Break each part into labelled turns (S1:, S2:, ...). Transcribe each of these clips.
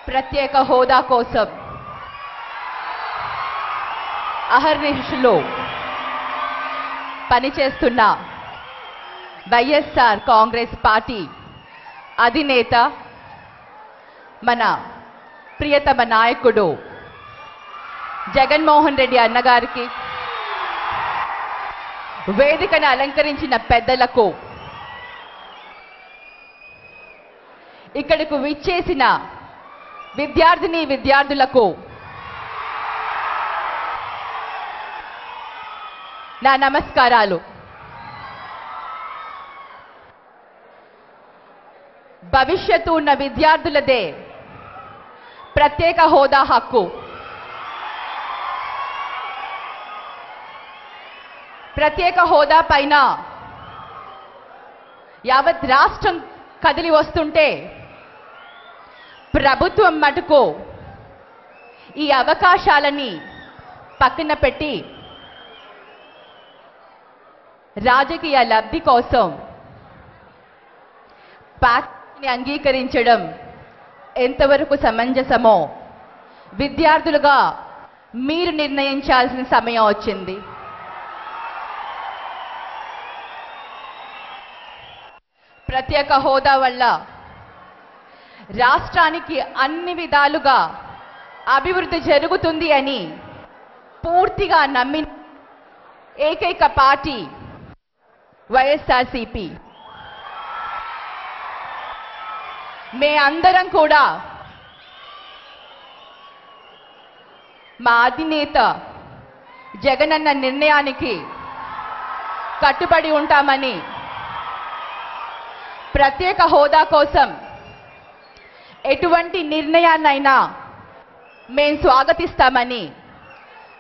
S1: ప్రత్యేక హోదా కోసం అహర్నిశలు పనిచేస్తున్న వైఎస్ఆర్ కాంగ్రెస్ పార్టీ అధినేత మన ప్రియతమ నాయకుడు జగన్మోహన్ రెడ్డి అన్నగారికి, వేదికను అలంకరించిన పెద్దలకు, ఇక్కడకు విచ్చేసిన విద్యార్థిని విద్యార్థులకు నా నమస్కారాలు. భవిష్యత్తు ఉన్న విద్యార్థులదే ప్రత్యేక హోదా హక్కు. ప్రత్యేక హోదా పైన యావత్ రాష్ట్రం కదిలి వస్తుంటే ప్రభుత్వం మటుకు ఈ అవకాశాలని పక్కన పెట్టి రాజకీయ లబ్ధి కోసం ప్యాక్ట్ని అంగీకరించడం ఎంతవరకు సమంజసమో విద్యార్థులుగా మీరు నిర్ణయించాల్సిన సమయం వచ్చింది. ప్రత్యేక హోదా వల్ల రాష్ట్రానికి అన్ని విధాలుగా అభివృద్ధి జరుగుతుంది అని పూర్తిగా నమ్మిన ఏకైక పార్టీ వైఎస్ఆర్సీపీ. మే అందరం కూడా మా అధినేత జగనన్న నిర్ణయానికి కట్టుబడి ఉంటామని, ప్రత్యేక హోదా కోసం ఎటువంటి నిర్ణయాన్నైనా మేము స్వాగతిస్తామని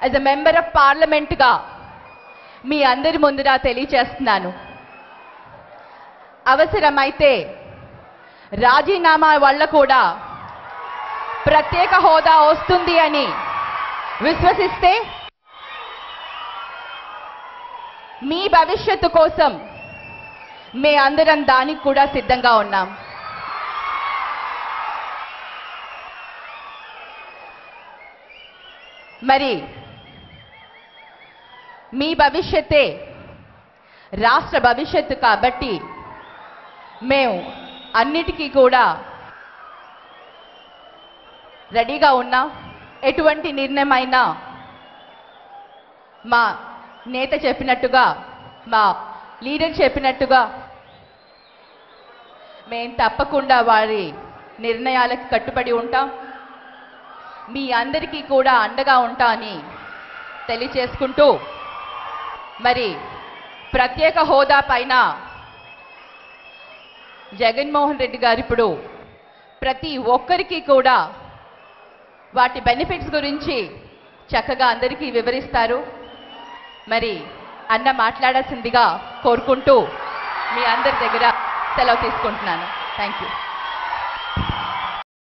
S1: యాజ్ ఎ మెంబర్ ఆఫ్ పార్లమెంట్గా మీ అందరి ముందుగా తెలియచేస్తున్నాను. అవసరమైతే రాజీనామా వల్ల కూడా ప్రత్యేక హోదా వస్తుంది అని విశ్వసిస్తే మీ భవిష్యత్తు కోసం మే అందరం దానికి కూడా సిద్ధంగా ఉన్నాం. మరి మీ భవిష్యత్తే రాష్ట్ర భవిష్యత్తు కాబట్టి మేము అన్నిటికీ కూడా రెడీగా ఉన్నాం. ఎటువంటి నిర్ణయమైనా మా నేత చెప్పినట్టుగా, మా లీడర్ చెప్పినట్టుగా మేము తప్పకుండా వారి నిర్ణయాలకు కట్టుబడి ఉంటాం. మీ అందరికీ కూడా అండగా ఉంటామని తెలియచేసుకుంటూ, మరి ప్రత్యేక హోదా పైన జగన్మోహన్ రెడ్డి గారు ఇప్పుడు ప్రతి ఒక్కరికి కూడా వాటి బెనిఫిట్స్ గురించి చక్కగా అందరికీ వివరిస్తారు. మరి అన్న మాట్లాడాల్సిందిగా కోరుకుంటూ మీ అందరి దగ్గర సెలవు తీసుకుంటున్నాను. Thank you.